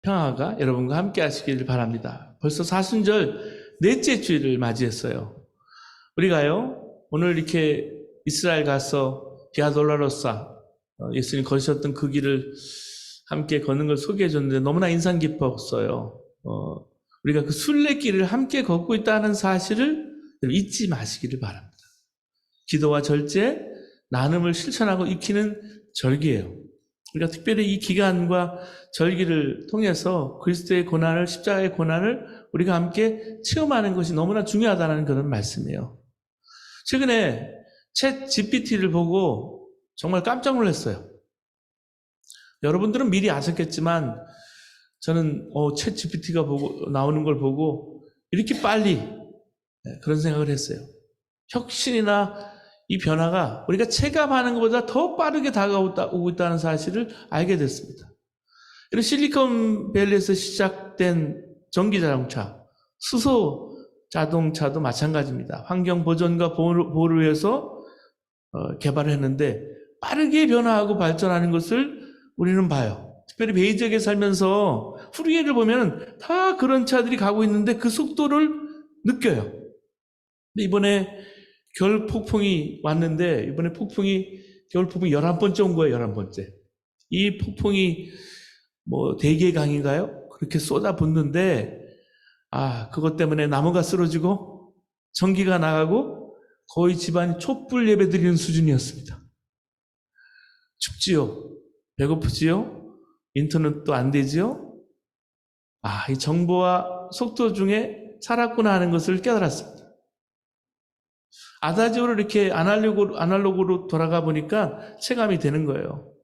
평화가 여러분과 함께 하시길 바랍니다. 벌써 사순절 넷째 주일을 맞이했어요. 우리가요, 오늘 이렇게 이스라엘 가서 비아 돌로로사, 예수님 걸으셨던 그 길을 함께 걷는 걸 소개해 줬는데 너무나 인상 깊었어요. 우리가 그 순례길을 함께 걷고 있다는 사실을 잊지 마시기를 바랍니다. 기도와 절제, 나눔을 실천하고 익히는 절기예요. 우리가 특별히 이 기간과 절기를 통해서 그리스도의 고난을, 십자가의 고난을 우리가 함께 체험하는 것이 너무나 중요하다는 그런 말씀이에요. 최근에 챗 GPT를 보고 정말 깜짝 놀랐어요. 여러분들은 미리 아셨겠지만 저는 챗 GPT가 나오는 걸 보고 이렇게 빨리 그런 생각을 했어요. 혁신이나 이 변화가 우리가 체감하는 것보다 더 빠르게 다가오고 있다는 사실을 알게 됐습니다. 이런 실리콘밸리에서 시작된 전기자동차, 수소 자동차도 마찬가지입니다. 환경 보존과 보호를 위해서 개발을 했는데 빠르게 변화하고 발전하는 것을 우리는 봐요. 특별히 베이 지역에 살면서 후리에를 보면 다 그런 차들이 가고 있는데 그 속도를 느껴요. 근데 이번에 겨울 폭풍이 왔는데 이번에 겨울 폭풍이 11번째 온 거예요. 11번째. 이 폭풍이 대계강인가요? 그렇게 쏟아붓는데 그것 때문에 나무가 쓰러지고 전기가 나가고 거의 집안이 촛불 예배 드리는 수준이었습니다. 춥지요? 배고프지요? 인터넷도 안 되지요? 이 정보와 속도 중에 살았구나 하는 것을 깨달았습니다. 아다지오를 이렇게 아날로그로 돌아가 보니까 체감이 되는 거예요.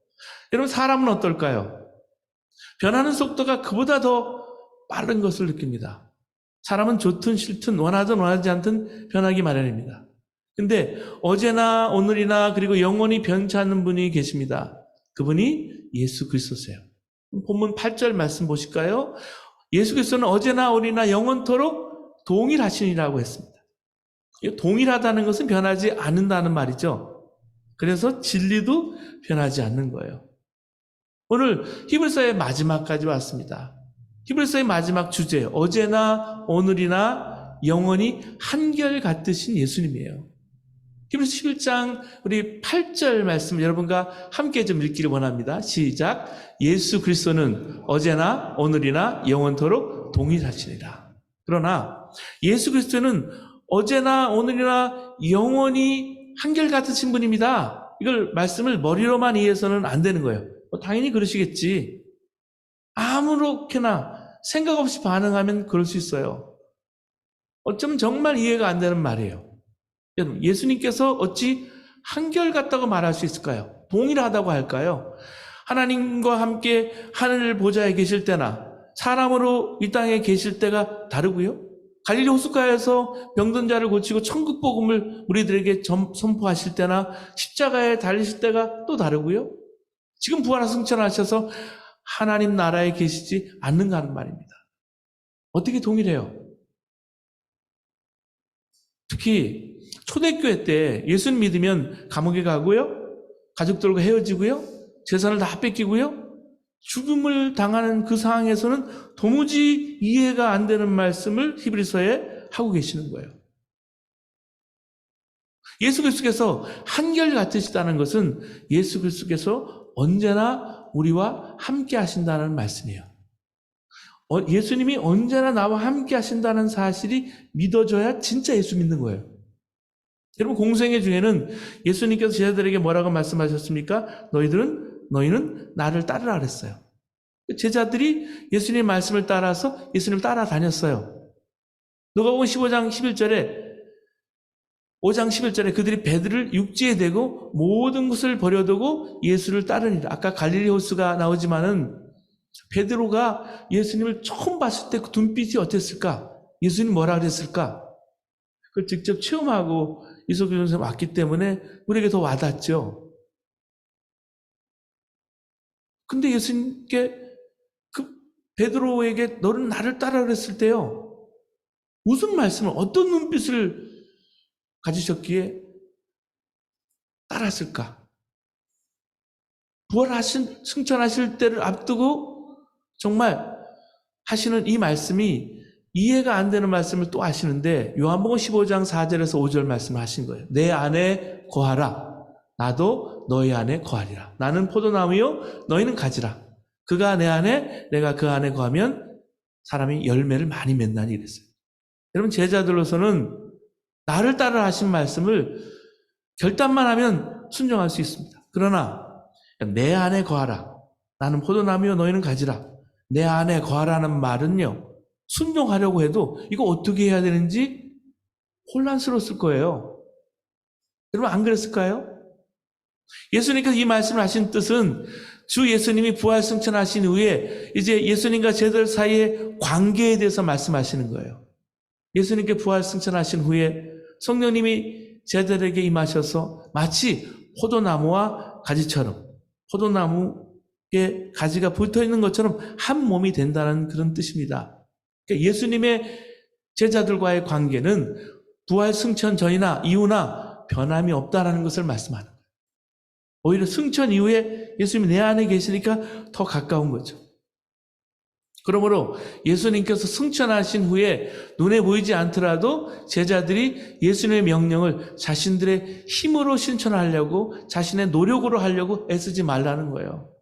여러분, 사람은 어떨까요? 변하는 속도가 그보다 더 빠른 것을 느낍니다. 사람은 좋든 싫든 원하든 원하지 않든 변하기 마련입니다. 근데 어제나 오늘이나 그리고 영원히 변치 않는 분이 계십니다. 그분이 예수 그리스도세요. 본문 8절 말씀 보실까요? 예수 그리스도는 어제나 오늘이나 영원토록 동일하시니라고 했습니다. 동일하다는 것은 변하지 않는다는 말이죠. 그래서 진리도 변하지 않는 거예요. 오늘 히브리서의 마지막까지 왔습니다. 히브리서의 마지막 주제, 어제나 오늘이나 영원히 한결같으신 예수님이에요. 히브리서 11장 우리 8절 말씀 여러분과 함께 좀 읽기를 원합니다. 시작. 예수 그리스도는 어제나 오늘이나 영원토록 동일하시니라. 그러나 예수 그리스도는 어제나 오늘이나 영원히 한결같으신 분입니다. 이걸 말씀을 머리로만 이해해서는 안 되는 거예요. 당연히 그러시겠지. 아무렇게나 생각 없이 반응하면 그럴 수 있어요. 어쩌면 정말 이해가 안 되는 말이에요. 여러분, 예수님께서 어찌 한결같다고 말할 수 있을까요? 동일하다고 할까요? 하나님과 함께 하늘 보좌에 계실 때나 사람으로 이 땅에 계실 때가 다르고요. 갈릴리 호숫가에서 병든 자를 고치고 천국 복음을 우리들에게 선포하실 때나 십자가에 달리실 때가 또 다르고요. 지금 부활하 승천하셔서 하나님 나라에 계시지 않는가 하는 말입니다. 어떻게 동일해요? 특히 초대교회 때 예수님 믿으면 감옥에 가고요. 가족들과 헤어지고요. 재산을 다 뺏기고요. 죽음을 당하는 그 상황에서는 도무지 이해가 안 되는 말씀을 히브리서에 하고 계시는 거예요. 예수 그리스도께서 한결같으시다는 것은 예수 그리스도께서 언제나 우리와 함께 하신다는 말씀이에요. 예수님이 언제나 나와 함께 하신다는 사실이 믿어져야 진짜 예수 믿는 거예요. 여러분, 공생애 중에는 예수님께서 제자들에게 뭐라고 말씀하셨습니까? 너희는 나를 따르라 그랬어요. 제자들이 예수님의 말씀을 따라서 예수님을 따라다녔어요. 누가복음 5장 11절에 그들이 배들을 육지에 대고 모든 것을 버려두고 예수를 따르니라. 아까 갈릴리 호수가 나오지만은 베드로가 예수님을 처음 봤을 때 그 눈빛이 어땠을까? 예수님 뭐라 그랬을까? 그걸 직접 체험하고 이석규 선생님 왔기 때문에 우리에게 더 와닿죠. 근데 예수님께 베드로에게 너는 나를 따라 그랬을 때요. 무슨 말씀을, 어떤 눈빛을 가지셨기에 따랐을까? 승천하실 때를 앞두고 정말 하시는 이 말씀이 이해가 안 되는 말씀을 또 하시는데 요한복음 15장 4절에서 5절 말씀을 하신 거예요. 내 안에 거하라. 나도 너희 안에 거하리라. 나는 포도나무요 너희는 가지라. 그가 내 안에 내가 그 안에 거하면 사람이 열매를 많이 맺나니 이랬어요. 여러분 제자들로서는 나를 따라 하신 말씀을 결단만 하면 순종할 수 있습니다. 그러나 내 안에 거하라. 나는 포도나무요 너희는 가지라. 내 안에 거하라는 말은요. 순종하려고 해도 이거 어떻게 해야 되는지 혼란스러웠을 거예요. 여러분 안 그랬을까요? 예수님께서 이 말씀을 하신 뜻은 주 예수님이 부활 승천하신 후에 이제 예수님과 제자들 사이의 관계에 대해서 말씀하시는 거예요. 예수님께 부활 승천하신 후에 성령님이 제자들에게 임하셔서 마치 포도나무와 가지처럼 포도나무에 가지가 붙어있는 것처럼 한 몸이 된다는 그런 뜻입니다. 그러니까 예수님의 제자들과의 관계는 부활 승천 전이나 이후나 변함이 없다는 것을 말씀하는 거예요. 오히려 승천 이후에 예수님이 내 안에 계시니까 더 가까운 거죠. 그러므로 예수님께서 승천하신 후에 눈에 보이지 않더라도 제자들이 예수님의 명령을 자신들의 힘으로 실천하려고 자신의 노력으로 하려고 애쓰지 말라는 거예요.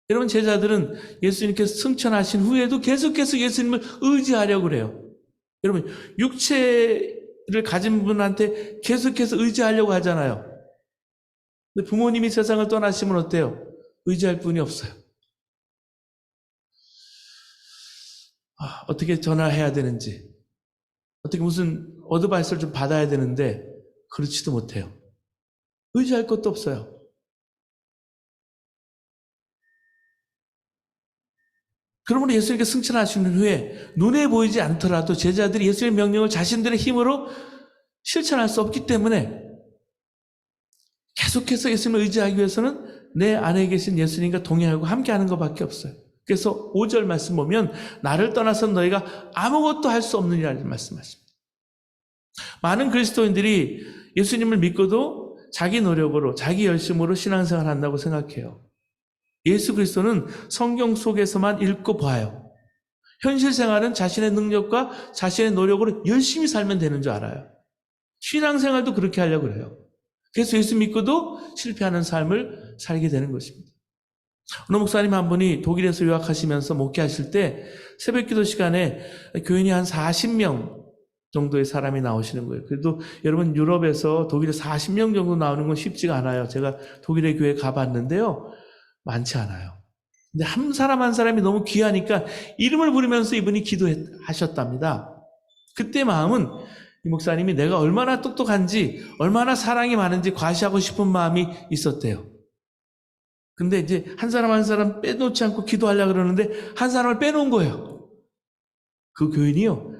여러분 제자들은 예수님께서 승천하신 후에도 계속해서 예수님을 의지하려고 그래요. 여러분 육체를 가진 분한테 계속해서 의지하려고 하잖아요. 근데 부모님이 세상을 떠나시면 어때요? 의지할 분이 없어요. 어떻게 전화해야 되는지, 어떻게 무슨 어드바이스를 좀 받아야 되는데 그렇지도 못해요. 의지할 것도 없어요. 그러므로 예수님께 승천하신 후에 눈에 보이지 않더라도 제자들이 예수님의 명령을 자신들의 힘으로 실천할 수 없기 때문에 계속해서 예수님을 의지하기 위해서는 내 안에 계신 예수님과 동행하고 함께하는 것밖에 없어요. 그래서 5절 말씀 보면 나를 떠나서 너희가 아무것도 할 수 없느니라는 말씀하십니다. 많은 그리스도인들이 예수님을 믿고도 자기 노력으로 자기 열심으로 신앙생활을 한다고 생각해요. 예수 그리스도는 성경 속에서만 읽고 봐요. 현실 생활은 자신의 능력과 자신의 노력으로 열심히 살면 되는 줄 알아요. 신앙생활도 그렇게 하려고 그래요. 그래서 예수 믿고도 실패하는 삶을 살게 되는 것입니다. 어느 목사님 한 분이 독일에서 유학하시면서 목회하실 때 새벽기도 시간에 교인이 한 40명 정도의 사람이 나오시는 거예요. 그래도 여러분 유럽에서 독일에 40명 정도 나오는 건 쉽지가 않아요. 제가 독일의 교회 가봤는데요. 많지 않아요. 근데 한 사람 한 사람이 너무 귀하니까 이름을 부르면서 이분이 기도하셨답니다. 그때 마음은 이 목사님이 내가 얼마나 똑똑한지 얼마나 사랑이 많은지 과시하고 싶은 마음이 있었대요. 근데 이제 한 사람 한 사람 빼놓지 않고 기도하려고 그러는데 한 사람을 빼놓은 거예요. 그 교인이요.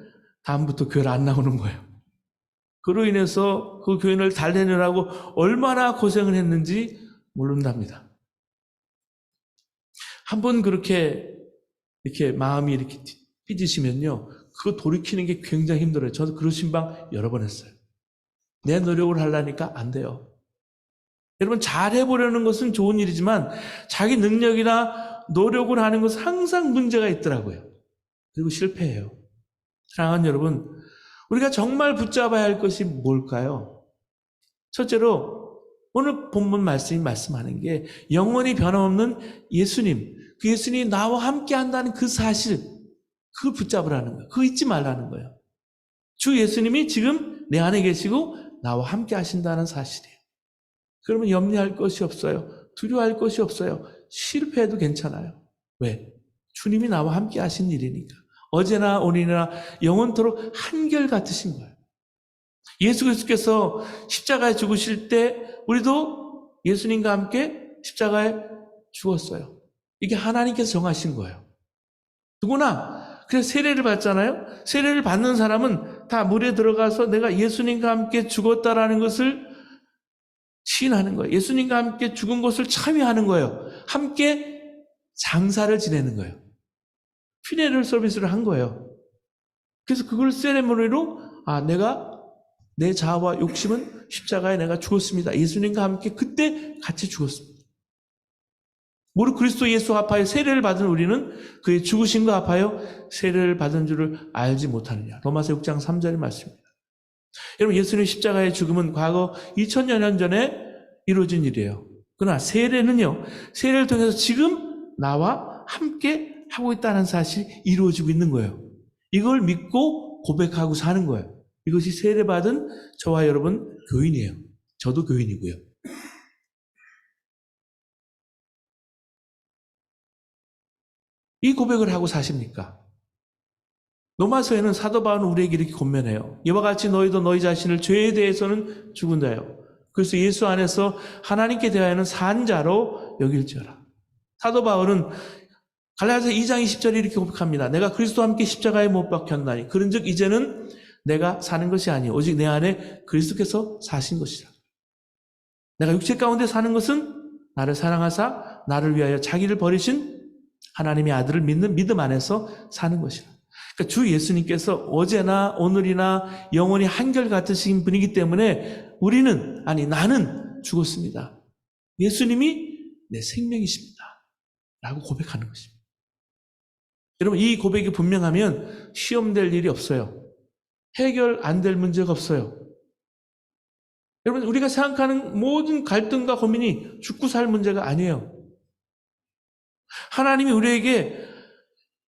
다음부터 교회를 안 나오는 거예요. 그로 인해서 그 교인을 달래느라고 얼마나 고생을 했는지 모른답니다. 한번 그렇게 이렇게 마음이 이렇게 삐지시면요. 그거 돌이키는 게 굉장히 힘들어요. 저도 그런 신방 여러 번 했어요. 내 노력을 하려니까 안 돼요. 여러분 잘해보려는 것은 좋은 일이지만 자기 능력이나 노력을 하는 것은 항상 문제가 있더라고요. 그리고 실패해요. 사랑하는 여러분, 우리가 정말 붙잡아야 할 것이 뭘까요? 첫째로 오늘 본문 말씀이 말씀하는 게 영원히 변함없는 예수님, 그 예수님이 나와 함께 한다는 그 사실, 그걸 붙잡으라는 거예요. 그거 잊지 말라는 거예요. 주 예수님이 지금 내 안에 계시고 나와 함께 하신다는 사실이에요. 그러면 염려할 것이 없어요. 두려워할 것이 없어요. 실패해도 괜찮아요. 왜? 주님이 나와 함께 하신 일이니까. 어제나 오늘이나 영원토록 한결같으신 거예요. 예수 그리스도께서 십자가에 죽으실 때 우리도 예수님과 함께 십자가에 죽었어요. 이게 하나님께서 정하신 거예요. 누구나 그래서 세례를 받잖아요. 세례를 받는 사람은 다 물에 들어가서 내가 예수님과 함께 죽었다라는 것을 시인하는 거예요. 예수님과 함께 죽은 것을 참여하는 거예요. 함께 장사를 지내는 거예요. 퓨네럴 서비스를 한 거예요. 그래서 그걸 세레모니로 내가 내 자아와 욕심은 십자가에 내가 죽었습니다. 예수님과 함께 그때 같이 죽었습니다. 무릇 그리스도 예수 합하여 세례를 받은 우리는 그의 죽으심과 합하여 세례를 받은 줄을 알지 못하느냐. 로마서 6장 3절의 말씀입니다. 여러분, 예수님의 십자가의 죽음은 과거 2000여 년 전에 이루어진 일이에요. 그러나 세례는요, 세례를 통해서 지금 나와 함께 하고 있다는 사실이 이루어지고 있는 거예요. 이걸 믿고 고백하고 사는 거예요. 이것이 세례받은 저와 여러분 교인이에요. 저도 교인이고요. 이 고백을 하고 사십니까? 로마서에는 사도 바울은 우리에게 이렇게 권면해요. 이와 같이 너희도 너희 자신을 죄에 대해서는 죽은 자요. 그래서 예수 안에서 하나님께 대하여는 산 자로 여길지어라. 사도 바울은 갈라디아서 2장 20절에 이렇게 고백합니다. 내가 그리스도와 함께 십자가에 못 박혔나니 그런즉 이제는 내가 사는 것이 아니요 오직 내 안에 그리스도께서 사신 것이라. 내가 육체 가운데 사는 것은 나를 사랑하사 나를 위하여 자기를 버리신 하나님의 아들을 믿는 믿음 안에서 사는 것이라. 그러니까 주 예수님께서 어제나 오늘이나 영원히 한결같으신 분이기 때문에 나는 죽었습니다. 예수님이 내 생명이십니다. 라고 고백하는 것입니다. 여러분, 이 고백이 분명하면 시험될 일이 없어요. 해결 안 될 문제가 없어요. 여러분, 우리가 생각하는 모든 갈등과 고민이 죽고 살 문제가 아니에요. 하나님이 우리에게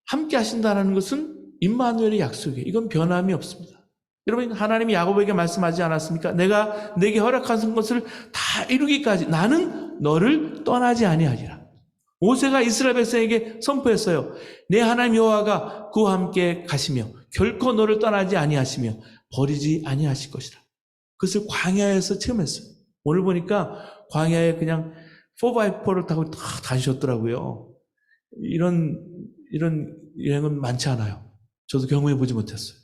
함께 하신다는 것은 임마누엘의 약속이에요. 이건 변함이 없습니다. 여러분, 하나님이 야곱에게 말씀하지 않았습니까? 내가 내게 허락한 것을 다 이루기까지 나는 너를 떠나지 아니하리라. 모세가 이스라엘 백성에게 선포했어요. 내 하나님 여호와가 그와 함께 가시며 결코 너를 떠나지 아니하시며 버리지 아니하실 것이라. 그것을 광야에서 체험했어요. 오늘 보니까 광야에 그냥 4x4를 타고 다 다니셨더라고요. 이런 여행은 많지 않아요. 저도 경험해 보지 못했어요.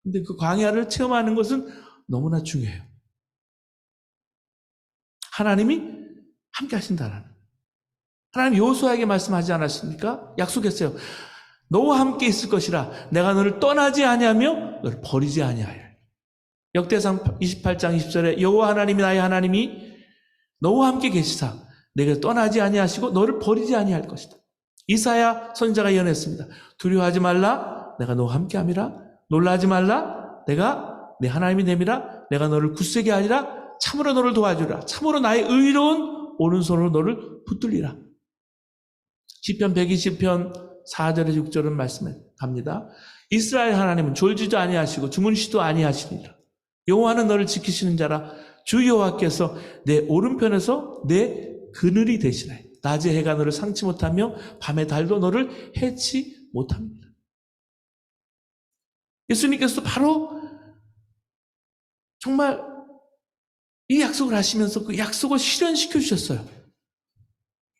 근데 그 광야를 체험하는 것은 너무나 중요해요. 하나님이 함께 하신다라는. 하나님 여호수아에게 말씀하지 않았습니까? 약속했어요. 너와 함께 있을 것이라 내가 너를 떠나지 아니하며 너를 버리지 아니하리라. 역대상 28장 20절에 여호와 하나님이 나의 하나님이 너와 함께 계시사 내가 떠나지 아니하시고 너를 버리지 아니할 것이다. 이사야 선지자가 예언했습니다. 두려워하지 말라 내가 너와 함께함이라. 놀라지 말라 내가 내 하나님이 됨이라. 내가 너를 굳세게 하리라. 참으로 너를 도와주리라. 참으로 나의 의로운 오른손으로 너를 붙들리라. 시편 120편 4절에서 6절은 말씀해 갑니다. 이스라엘 하나님은 졸지도 아니하시고 주무시도 아니하시니라. 여호와는 너를 지키시는 자라. 주 여호와께서 내 오른편에서 내 그늘이 되시나이. 낮에 해가 너를 상치 못하며 밤에 달도 너를 해치 못합니다. 예수님께서도 바로 정말 이 약속을 하시면서 그 약속을 실현시켜 주셨어요.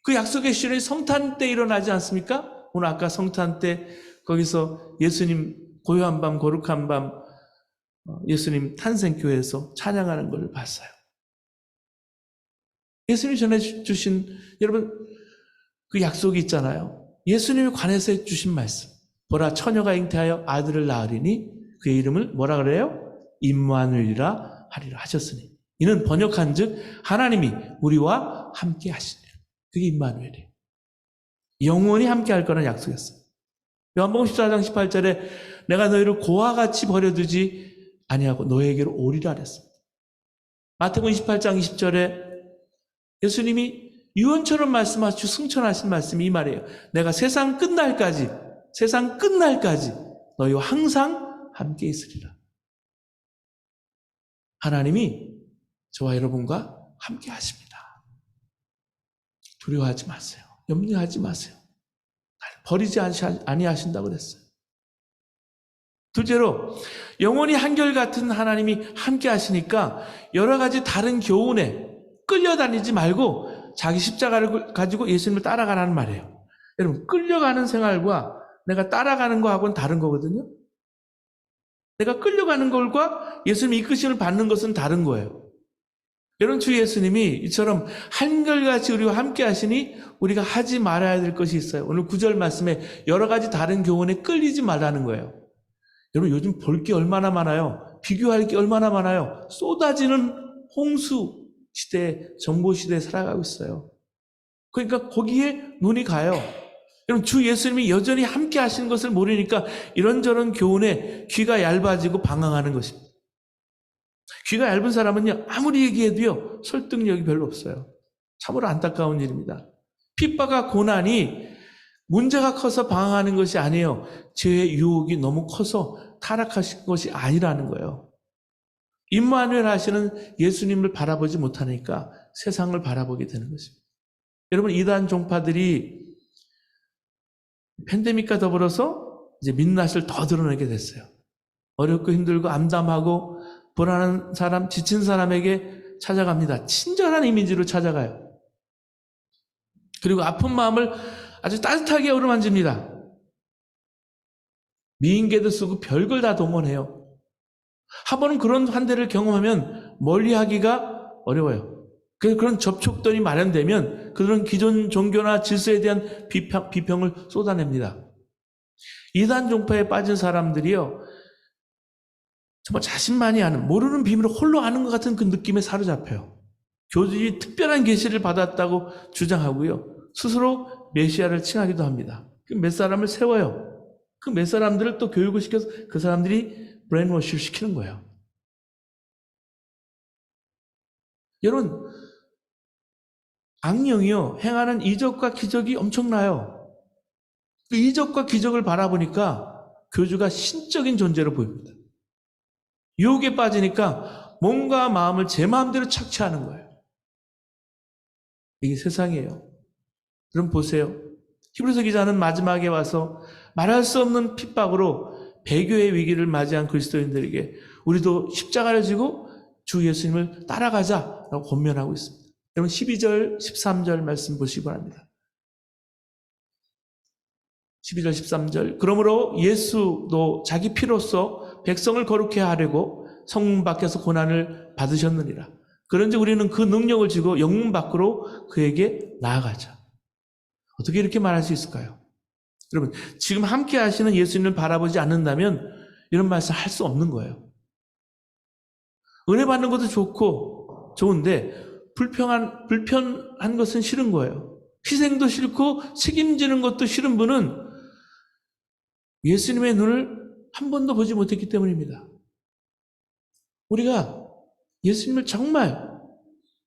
그 약속의 실현이 성탄 때 일어나지 않습니까? 오늘 아까 성탄 때 거기서 예수님 고요한 밤 거룩한 밤 예수님 탄생교회에서 찬양하는 걸 봤어요. 예수님이 전해주신 여러분 그 약속이 있잖아요. 예수님에 관해서 해주신 말씀. 보라 처녀가 잉태하여 아들을 낳으리니 그의 이름을 뭐라 그래요? 임마누엘이라 하리라 하셨으니 이는 번역한즉 하나님이 우리와 함께 하시니라. 그게 임마누엘이에요. 영원히 함께 할 거라는 약속이었어요. 요한복음 14장 18절에 내가 너희를 고와 같이 버려두지 아니하고 너에게로 오리라 그랬습니다. 마태복음 28장 20절에 예수님이 유언처럼 말씀하시고 승천하신 말씀이 이 말이에요. 내가 세상 끝날까지 너희와 항상 함께 있으리라. 하나님이 저와 여러분과 함께 하십니다. 두려워하지 마세요. 염려하지 마세요. 나를 버리지 아니하신다고 그랬어요. 둘째로 영원히 한결같은 하나님이 함께 하시니까 여러 가지 다른 교훈에 끌려다니지 말고 자기 십자가를 가지고 예수님을 따라가라는 말이에요. 여러분, 끌려가는 생활과 내가 따라가는 거하고는 다른 거거든요. 내가 끌려가는 것과 예수님이 이끄심을 받는 것은 다른 거예요. 여러분, 주 예수님이 이처럼 한결같이 우리와 함께 하시니 우리가 하지 말아야 될 것이 있어요. 오늘 9절 말씀에 여러 가지 다른 교훈에 끌리지 말라는 거예요. 여러분, 요즘 볼 게 얼마나 많아요. 비교할 게 얼마나 많아요. 쏟아지는 홍수 시대, 정보 시대에 살아가고 있어요. 그러니까 거기에 눈이 가요. 여러분, 주 예수님이 여전히 함께 하시는 것을 모르니까 이런저런 교훈에 귀가 얇아지고 방황하는 것입니다. 귀가 얇은 사람은요, 아무리 얘기해도요, 설득력이 별로 없어요. 참으로 안타까운 일입니다. 핍박과 고난이 문제가 커서 방황하는 것이 아니에요. 죄의 유혹이 너무 커서 타락하신 것이 아니라는 거예요. 임마누엘 하시는 예수님을 바라보지 못하니까 세상을 바라보게 되는 것입니다. 여러분, 이단 종파들이 팬데믹과 더불어서 이제 민낯을 더 드러내게 됐어요. 어렵고 힘들고 암담하고 불안한 사람, 지친 사람에게 찾아갑니다. 친절한 이미지로 찾아가요. 그리고 아픈 마음을 아주 따뜻하게 어루만집니다. 미인계도 쓰고 별걸 다 동원해요. 한 번은 그런 환대를 경험하면 멀리하기가 어려워요. 그래서 그런 접촉점이 마련되면 그런 기존 종교나 질서에 대한 비평을 쏟아냅니다. 이단 종파에 빠진 사람들이요, 정말 자신만이 아는, 모르는 비밀을 홀로 아는 것 같은 그 느낌에 사로잡혀요. 교주들이 특별한 계시를 받았다고 주장하고요, 스스로 메시아를 칭하기도 합니다. 그 몇 사람을 세워요. 그 몇 사람들을 또 교육을 시켜서 그 사람들이 브레인워시를 시키는 거예요. 여러분, 악령이요, 행하는 이적과 기적이 엄청나요. 그 이적과 기적을 바라보니까 교주가 신적인 존재로 보입니다. 유혹에 빠지니까 몸과 마음을 제 마음대로 착취하는 거예요. 이게 세상이에요. 그럼 보세요. 히브리서 기자는 마지막에 와서 말할 수 없는 핍박으로 배교의 위기를 맞이한 그리스도인들에게 우리도 십자가를 지고 주 예수님을 따라가자라고 권면하고 있습니다. 여러분, 12절, 13절 말씀 보시기 바랍니다. 12절, 13절. 그러므로 예수도 자기 피로써 백성을 거룩해 하려고 성문 밖에서 고난을 받으셨느니라. 그런지 우리는 그 능력을 지고 영문 밖으로 그에게 나아가자. 어떻게 이렇게 말할 수 있을까요? 여러분, 지금 함께 하시는 예수님을 바라보지 않는다면 이런 말씀 할 수 없는 거예요. 은혜 받는 것도 좋은데 불편한 것은 싫은 거예요. 희생도 싫고 책임지는 것도 싫은 분은 예수님의 눈을 한 번도 보지 못했기 때문입니다. 우리가 예수님을 정말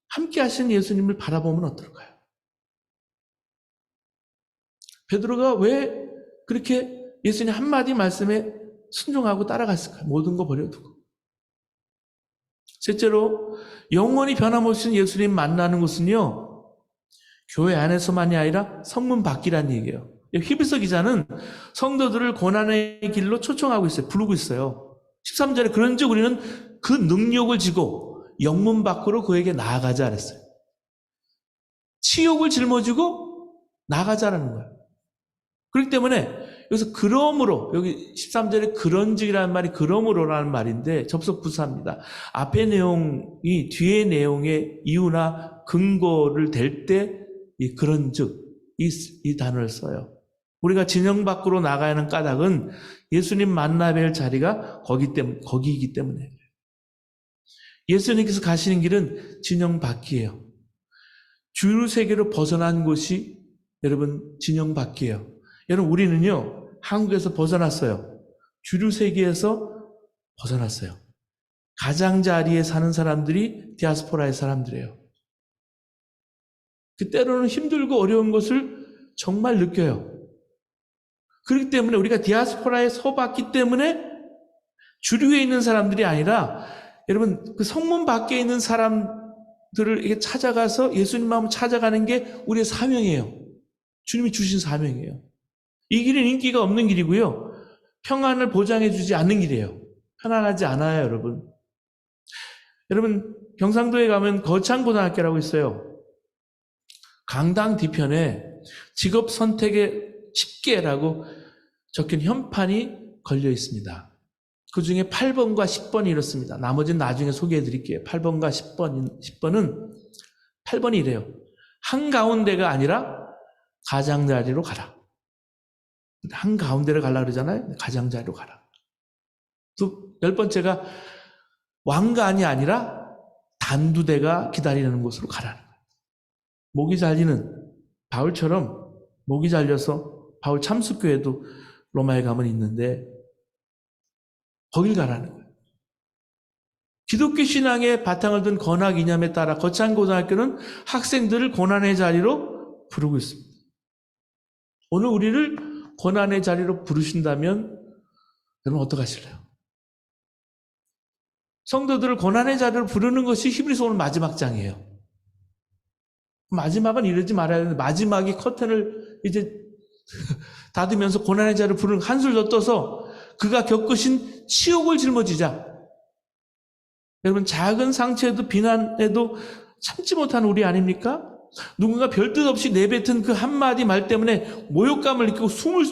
함께 하시는 예수님을 바라보면 어떨까요? 베드로가 왜 그렇게 예수님 한마디 말씀에 순종하고 따라갔을까요? 모든 거 버려두고. 셋째로, 영원히 변함없이 예수님 만나는 것은요, 교회 안에서만이 아니라 성문 밖이라는 얘기예요. 히브리서 기자는 성도들을 고난의 길로 초청하고 있어요. 부르고 있어요. 13절에 그런즉 우리는 그 능력을 지고 영문 밖으로 그에게 나아가자 그랬어요. 치욕을 짊어지고 나가자라는 거예요. 그렇기 때문에 여기서 그러므로, 여기 13절에 그런즉이라는 말이 그러므로라는 말인데 접속 부사입니다. 앞의 내용이 뒤의 내용의 이유나 근거를 댈 때 이 그런즉 이 단어를 써요. 우리가 진영 밖으로 나가야 하는 까닭은 예수님 만나야 할 자리가 거기이기 때문에. 예수님께서 가시는 길은 진영 밖이에요. 주류 세계로 벗어난 곳이 여러분 진영 밖이에요. 여러분, 우리는요, 한국에서 벗어났어요. 주류 세계에서 벗어났어요. 가장자리에 사는 사람들이 디아스포라의 사람들이에요. 때로는 힘들고 어려운 것을 정말 느껴요. 그렇기 때문에 우리가 디아스포라에 서봤기 때문에 주류에 있는 사람들이 아니라 여러분, 그 성문 밖에 있는 사람들을 이렇게 찾아가서 예수님 마음을 찾아가는 게 우리의 사명이에요. 주님이 주신 사명이에요. 이 길은 인기가 없는 길이고요, 평안을 보장해 주지 않는 길이에요. 편안하지 않아요, 여러분. 여러분, 경상도에 가면 거창고등학교라고 있어요. 강당 뒤편에 직업 선택의 10개라고 적힌 현판이 걸려 있습니다. 그 중에 8번과 10번이 이렇습니다. 나머지는 나중에 소개해 드릴게요. 8번과 10번은 8번이 이래요. 한가운데가 아니라 가장자리로 가라. 한가운데를 가려고 그러잖아요. 가장자리로 가라. 또 10번째가 왕관이 아니라 단두대가 기다리는 곳으로 가라는 거예요. 목이 잘리는 바울처럼 목이 잘려서 바울 참숙교회도 로마에 가면 있는데 거길 가라는 거예요. 기독교 신앙의 바탕을 둔 건학 이념에 따라 거창고등학교는 학생들을 고난의 자리로 부르고 있습니다. 오늘 우리를 고난의 자리로 부르신다면 여러분 어떡하실래요? 성도들을 고난의 자리로 부르는 것이 히브리서 오늘 마지막 장이에요. 마지막은 이러지 말아야 되는데 마지막이 커튼을 이제 닫으면서 고난의 자리를 부르는 한술 더 떠서 그가 겪으신 치욕을 짊어지자. 여러분 작은 상처에도 비난에도 참지 못하는 우리 아닙니까? 누군가 별뜻 없이 내뱉은 그 한마디 말 때문에 모욕감을 느끼고 숨을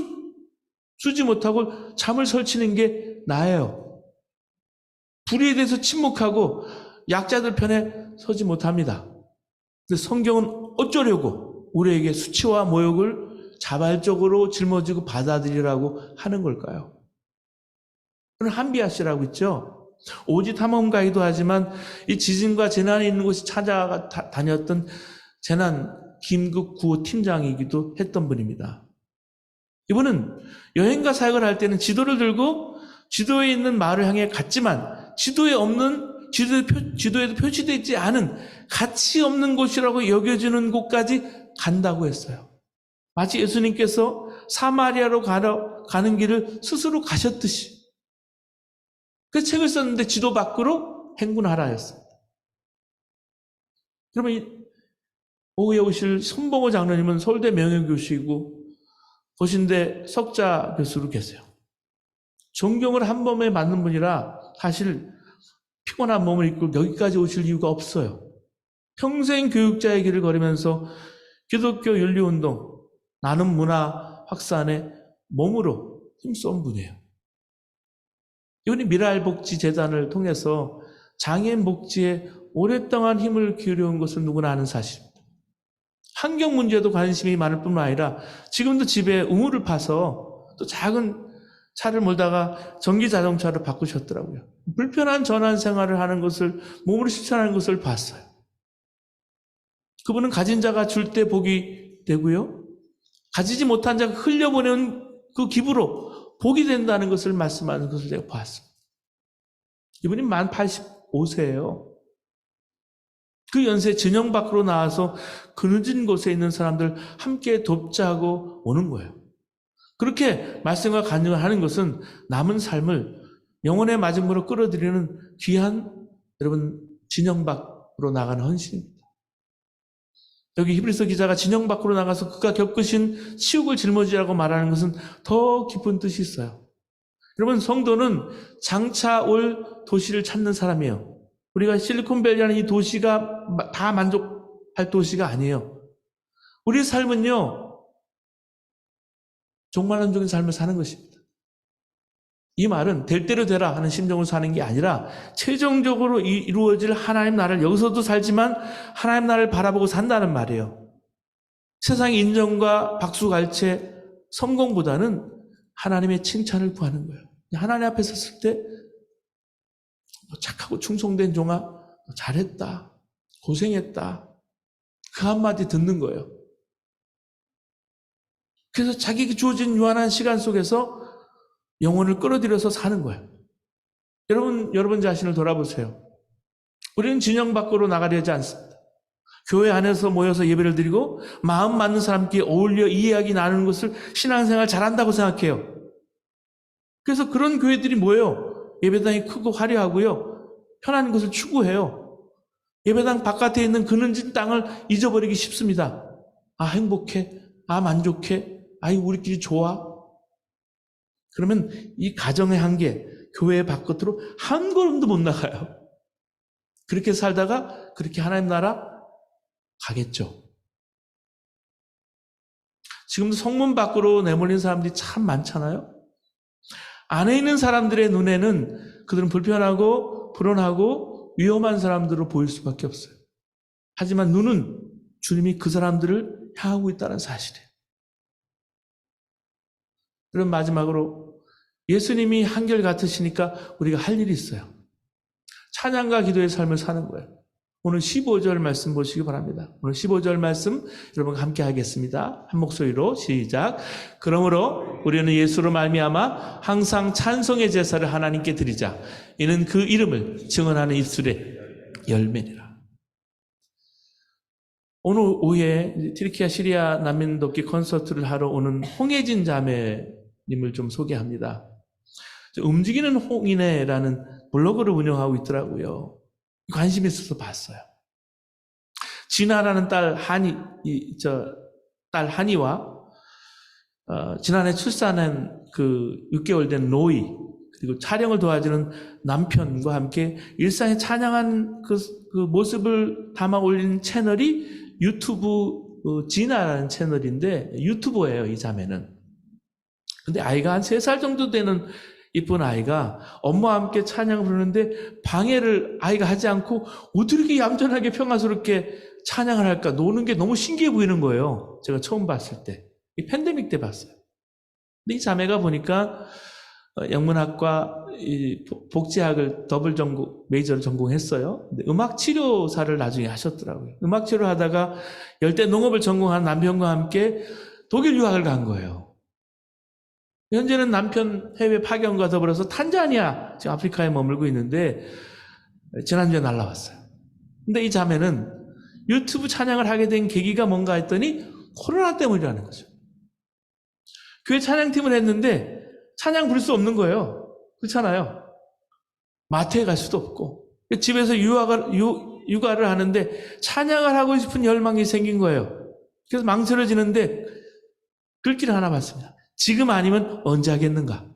쉬지 못하고 잠을 설치는 게 나예요. 불의에 대해서 침묵하고 약자들 편에 서지 못합니다. 근데 성경은 어쩌려고 우리에게 수치와 모욕을 자발적으로 짊어지고 받아들이라고 하는 걸까요? 그는 한비아씨라고 있죠. 오지 탐험가이기도 하지만 이 지진과 재난이 있는 곳이 찾아다녔던 재난 긴급 구호 팀장이기도 했던 분입니다. 이분은 여행과 사역을 할 때는 지도를 들고 지도에 있는 마을을 향해 갔지만 지도에도 표시되어 있지 않은 가치 없는 곳이라고 여겨지는 곳까지 간다고 했어요. 마치 예수님께서 사마리아로 가는 길을 스스로 가셨듯이. 그 책을 썼는데 지도 밖으로 행군하라 했습니다. 그러면 오후에 오실 손봉호 장로님은 서울대 명예교수이고 고신대 석자 교수로 계세요. 존경을 한 몸에 맞는 분이라 사실 피곤한 몸을 입고 여기까지 오실 이유가 없어요. 평생 교육자의 길을 걸으면서 기독교 윤리운동, 나눔 문화 확산에 몸으로 힘써온 분이에요. 이분이 미랄복지재단을 통해서 장애인 복지에 오랫동안 힘을 기울여온 것을 누구나 아는 사실입니다. 환경 문제도 관심이 많을 뿐만 아니라 지금도 집에 우물을 파서 또 작은 차를 몰다가 전기 자동차로 바꾸셨더라고요. 불편한 전환 생활을 하는 것을 몸으로 실천하는 것을 봤어요. 그분은 가진 자가 줄 때 복이 되고요. 가지지 못한 자가 흘려보내는 그 기부로 복이 된다는 것을 말씀하는 것을 제가 봤습니다. 이분이 만 85세예요. 그 연세에 진영 밖으로 나와서 그늘진 곳에 있는 사람들 함께 돕자고 오는 거예요. 그렇게 말씀과 간증을 하는 것은 남은 삶을 영혼의 마지막으로 끌어들이는 귀한 여러분 진영 밖으로 나가는 헌신입니다. 여기 히브리서 기자가 진영 밖으로 나가서 그가 겪으신 치욕을 짊어지라고 말하는 것은 더 깊은 뜻이 있어요. 여러분 성도는 장차 올 도시를 찾는 사람이에요. 우리가 실리콘밸리라는 이 도시가 다 만족할 도시가 아니에요. 우리 삶은요 종말론적인 삶을 사는 것입니다. 이 말은 될 대로 되라 하는 심정으로 사는 게 아니라 최종적으로 이루어질 하나님 나라를 여기서도 살지만 하나님 나라를 바라보고 산다는 말이에요. 세상의 인정과 박수갈채 성공보다는 하나님의 칭찬을 구하는 거예요. 하나님 앞에 섰을 때 착하고 충성된 종아 잘했다 고생했다 그 한마디 듣는 거예요. 그래서 자기에게 주어진 유한한 시간 속에서 영혼을 끌어들여서 사는 거예요. 여러분 자신을 돌아보세요. 우리는 진영 밖으로 나가려 하지 않습니다. 교회 안에서 모여서 예배를 드리고 마음 맞는 사람끼리 어울려 이야기 나누는 것을 신앙생활 잘한다고 생각해요. 그래서 그런 교회들이 뭐예요? 예배당이 크고 화려하고요. 편한 것을 추구해요. 예배당 바깥에 있는 그늘진 땅을 잊어버리기 쉽습니다. 아 행복해. 아 만족해. 아이 우리끼리 좋아. 그러면 이 가정의 한계, 교회 바깥으로 한 걸음도 못 나가요. 그렇게 살다가 그렇게 하나님 나라 가겠죠. 지금도 성문 밖으로 내몰린 사람들이 참 많잖아요. 안에 있는 사람들의 눈에는 그들은 불편하고 불온하고 위험한 사람들로 보일 수밖에 없어요. 하지만 눈은 주님이 그 사람들을 향하고 있다는 사실이에요. 그럼 마지막으로 예수님이 한결 같으시니까 우리가 할 일이 있어요. 찬양과 기도의 삶을 사는 거예요. 오늘 15절 말씀 보시기 바랍니다. 오늘 15절 말씀 여러분과 함께 하겠습니다. 한 목소리로 시작. 그러므로 우리는 예수로 말미암아 항상 찬송의 제사를 하나님께 드리자. 이는 그 이름을 증언하는 입술의 열매니라. 오늘 오후에 트리키아 시리아 난민 돕기 콘서트를 하러 오는 홍혜진 자매님을 좀 소개합니다. 움직이는 홍인애라는 블로그를 운영하고 있더라고요. 관심이 있어서 봤어요. 진아라는 딸 한이와 지난해 출산한 그 6개월 된 로이, 그리고 촬영을 도와주는 남편과 함께 일상에 찬양한 그 모습을 담아 올린 채널이 유튜브 진아라는 채널인데 유튜버예요, 이 자매는. 근데 아이가 한 3살 정도 되는 이쁜 아이가 엄마와 함께 찬양을 부르는데 방해를 아이가 하지 않고 어떻게 이렇게 얌전하게 평화스럽게 찬양을 할까? 노는 게 너무 신기해 보이는 거예요. 제가 처음 봤을 때. 이 팬데믹 때 봤어요. 근데 이 자매가 보니까 영문학과 복지학을 더블 전공, 메이저를 전공했어요. 근데 음악 치료사를 나중에 하셨더라고요. 음악 치료하다가 열대 농업을 전공한 남편과 함께 독일 유학을 간 거예요. 현재는 남편 해외 파견과 더불어서 탄자니아, 지금 아프리카에 머물고 있는데 지난주에 날라왔어요. 근데 이 자매는 유튜브 찬양을 하게 된 계기가 뭔가 했더니 코로나 때문이라는 거죠. 교회 찬양팀을 했는데 찬양 부를 수 없는 거예요. 그렇잖아요. 마트에 갈 수도 없고 집에서 육아를 하는데 찬양을 하고 싶은 열망이 생긴 거예요. 그래서 망설여지는데 글귀를 하나 봤습니다. 지금 아니면 언제 하겠는가?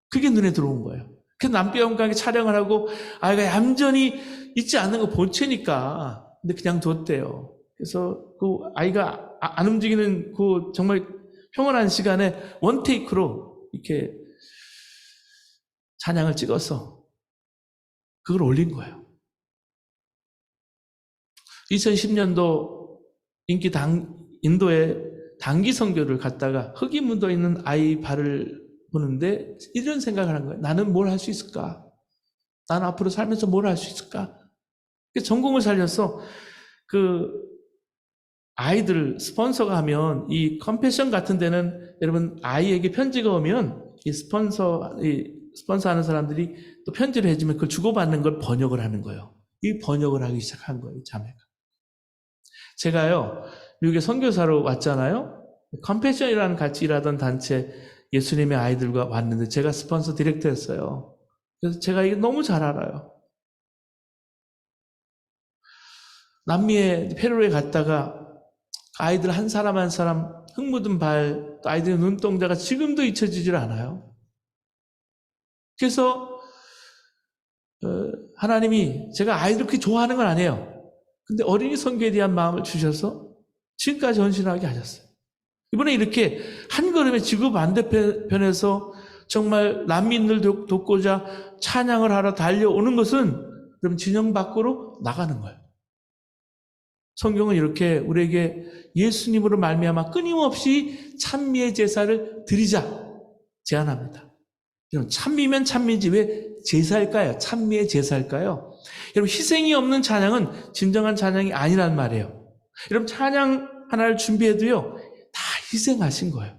그게 눈에 들어온 거예요. 그래서 남편과 함께 촬영을 하고 아이가 얌전히 있지 않는 거 본체니까 근데 그냥 뒀대요. 그래서 그 아이가 안 움직이는 그 정말 평온한 시간에 원테이크로 이렇게 찬양을 찍어서 그걸 올린 거예요. 2010년도 인도에 단기 선교를 갔다가 흙이 묻어 있는 아이 발을 보는데 이런 생각을 한 거예요. 나는 뭘 할 수 있을까? 나는 앞으로 살면서 뭘 할 수 있을까? 전공을 살려서 그 아이들 스폰서가 하면 이 컴패션 같은 데는 여러분 아이에게 편지가 오면 이 스폰서 하는 사람들이 또 편지를 해주면 그걸 주고받는 걸 번역을 하는 거예요. 이 번역을 하기 시작한 거예요, 자매가. 제가요, 미국에 선교사로 왔잖아요. 컴패션이라는 같이 일하던 단체 예수님의 아이들과 왔는데 제가 스폰서 디렉터였어요. 그래서 제가 이게 너무 잘 알아요. 남미에 페루에 갔다가 아이들 한 사람 한 사람 흙 묻은 발, 또 아이들의 눈동자가 지금도 잊혀지질 않아요. 그래서 하나님이 제가 아이들 그렇게 좋아하는 건 아니에요. 근데 어린이 선교에 대한 마음을 주셔서 지금까지 헌신하게 하셨어요. 이번에 이렇게 한 걸음에 지구 반대편에서 정말 난민들 돕고자 찬양을 하러 달려오는 것은 그럼 진영 밖으로 나가는 거예요. 성경은 이렇게 우리에게 예수님으로 말미암아 끊임없이 찬미의 제사를 드리자 제안합니다. 여러분, 찬미면 찬미지 왜 제사일까요? 찬미의 제사일까요? 여러분, 희생이 없는 찬양은 진정한 찬양이 아니란 말이에요. 여러분, 찬양 하나를 준비해도요, 다 희생하신 거예요.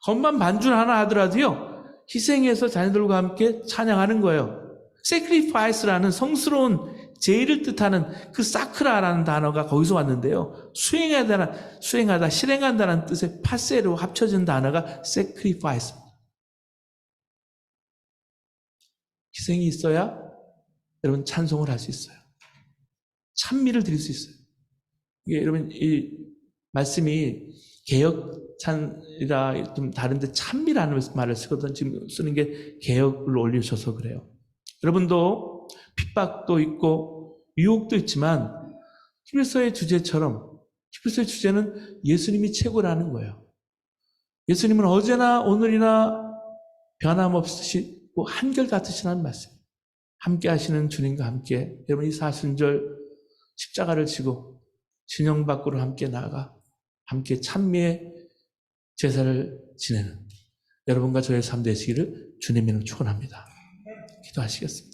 겉만 반주 하나 하더라도요, 희생해서 자녀들과 함께 찬양하는 거예요. sacrifice라는 성스러운 제의를 뜻하는 그 사크라라는 단어가 거기서 왔는데요. 수행하다, 실행한다는 뜻의 파세로 합쳐진 단어가 sacrifice입니다. 희생이 있어야 여러분 찬송을 할 수 있어요. 찬미를 드릴 수 있어요. 이게 여러분 이 말씀이 개혁찬이라 좀 다른데 찬미라는 말을 쓰거든. 지금 쓰는 게 개혁을 올리셔서 그래요. 여러분도 핍박도 있고 유혹도 있지만 히브리서의 주제처럼 히브리서의 주제는 예수님이 최고라는 거예요. 예수님은 어제나 오늘이나 변함없이 한결같으시라는 말씀. 함께 하시는 주님과 함께 여러분 이 사순절 십자가를 지고 진영 밖으로 함께 나아가 함께 찬미의 제사를 지내는 여러분과 저의 삶 되시기를 주님의 이름으로 축원합니다. 기도하시겠습니다.